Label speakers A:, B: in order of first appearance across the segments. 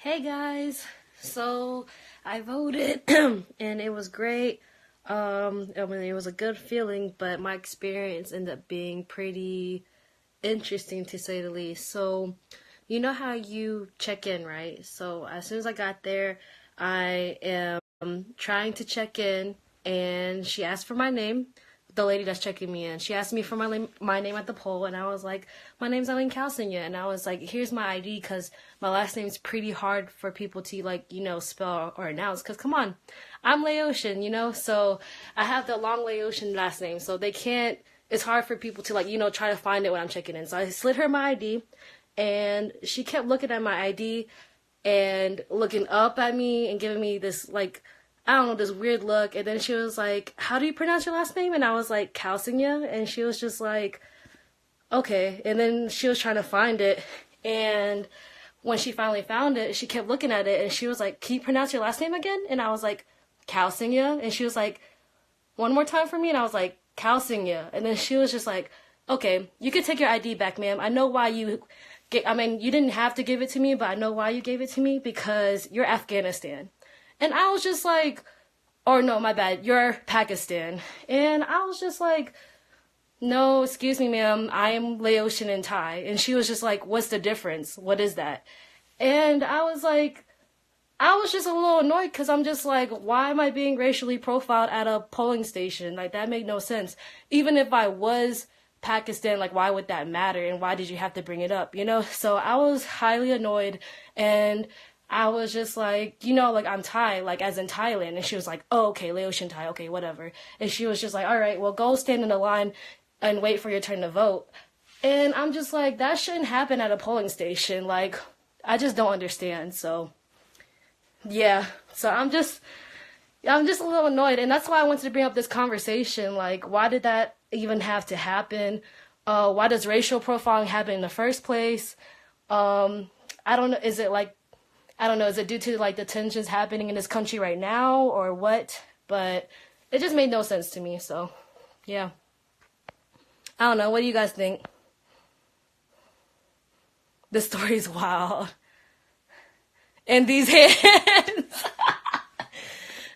A: Hey guys, so I voted and it was great. It was a good feeling, but my experience ended up being pretty interesting to say the least. So, you know how you check in, right? So, as soon as I got there, I am trying to check in and she asked for my name, the lady that's checking me in. She asked me for my name at the poll, and I was like, my name's Eileen Khaosanga, and I was like, here's my ID, because my last name's pretty hard for people to, like, spell or announce, because come on, I'm Laotian, so I have the long Laotian last name, so they can't, it's hard for people to, like, try to find it when I'm checking in. So I slid her my ID, and she kept looking at my ID and looking up at me and giving me this, like, I don't know, this weird look. And then she was like, how do you pronounce your last name? And I was like, Khaosanga. And she was just like, okay. And then she was trying to find it. And when she finally found it, she kept looking at it. And she was like, can you pronounce your last name again? And I was like, Khaosanga. And she was like, one more time for me? And I was like, Khaosanga. And then she was just like, okay, you can take your ID back, ma'am. I know why you you didn't have to give it to me, but I know why you gave it to me, because you're Afghanistan. And I was just like, or no, my bad, you're Pakistan. And I was just like, no, excuse me, ma'am, I am Laotian and Thai. And she was just like, what's the difference? What is that? And I was just a little annoyed, because I'm just like, why am I being racially profiled at a polling station? Like, that made no sense. Even if I was Pakistan, like, why would that matter? And why did you have to bring it up, So I was highly annoyed, and I was just like, like, I'm Thai, like, as in Thailand. And she was like, oh, okay, Laotian Thai, okay, whatever. And she was just like, all right, well, go stand in the line and wait for your turn to vote. And I'm just like, that shouldn't happen at a polling station. Like, I just don't understand. So, yeah. So I'm just a little annoyed. And that's why I wanted to bring up this conversation. Like, why did that even have to happen? Why does racial profiling happen in the first place? I don't know. Is it due to, like, the tensions happening in this country right now or what? But it just made no sense to me, so, yeah. I don't know, what do you guys think? This story's wild. And these hands.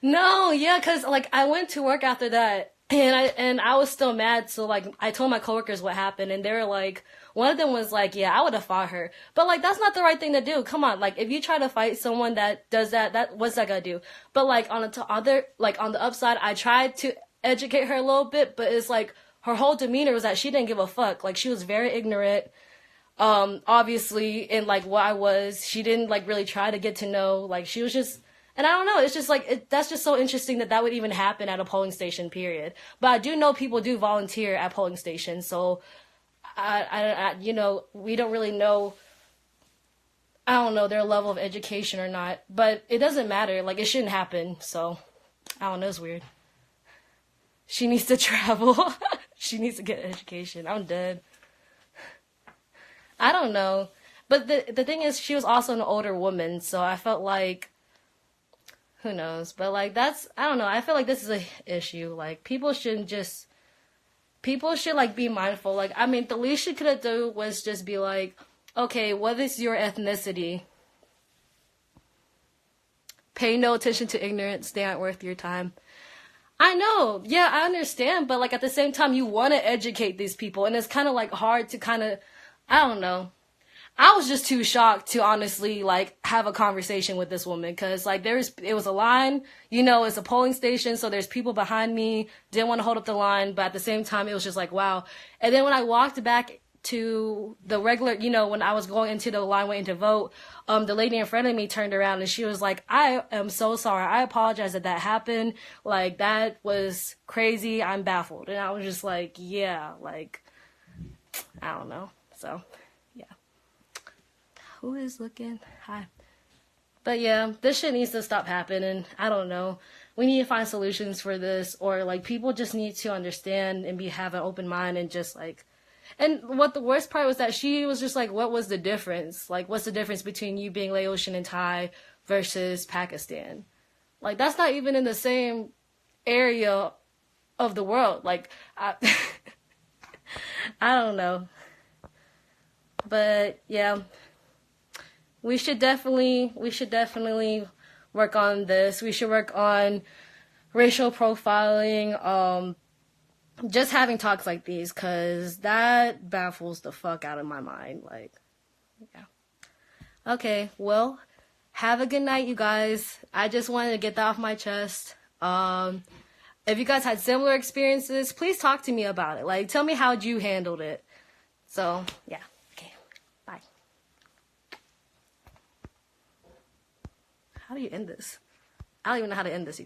A: No, yeah, because, like, I went to work after that, and I was still mad, so, like, I told my coworkers what happened, and they were like, one of them was like, yeah, I would have fought her. But, like, that's not the right thing to do. Come on, like, if you try to fight someone that does that, what's that gonna do? But, like, on the upside, I tried to educate her a little bit, but it's like, her whole demeanor was that she didn't give a fuck. Like, she was very ignorant, obviously, in, like, what I was. She didn't, like, really try to get to know. Like, she was just, and I don't know, it's just like, that's just so interesting that would even happen at a polling station, period. But I do know people do volunteer at polling stations, so we don't really know, I don't know, their level of education or not, but it doesn't matter, like, it shouldn't happen, so, I don't know, it's weird. She needs to travel. She needs to get education. I'm dead. I don't know, but the thing is, she was also an older woman, so I felt like, who knows, but, like, I don't know, I feel like this is a issue, like, people should, like, be mindful. Like, I mean, the least she could have done was just be like, okay, what is your ethnicity? Pay no attention to ignorance. They aren't worth your time. I know. Yeah, I understand. But, like, at the same time, you want to educate these people. And it's kind of, like, hard to kind of, I don't know. I was just too shocked to honestly, like, have a conversation with this woman, because, like, it was a line, it's a polling station, so there's people behind me, didn't want to hold up the line, but at the same time, it was just like, wow. And then when I walked back to the regular, when I was going into the line waiting to vote, the lady in front of me turned around and she was like, I am so sorry, I apologize that happened, like, that was crazy, I'm baffled. And I was just like, yeah, like, I don't know, so, yeah. Who is looking? Hi. But yeah, this shit needs to stop happening. I don't know. We need to find solutions for this, or, like, people just need to understand and have an open mind and just, like, and what the worst part was that she was just like, what was the difference? Like, what's the difference between you being Laotian and Thai versus Pakistan? Like, that's not even in the same area of the world. Like, I don't know. But, yeah. we should definitely work on this. We should work on racial profiling, just having talks like these, because that baffles the fuck out of my mind. Like, yeah. Okay, well, have a good night, you guys. I just wanted to get that off my chest. If you guys had similar experiences, please talk to me about it. Like, tell me how'd you handled it. So, yeah. Okay, bye. How do you end this? I don't even know how to end this.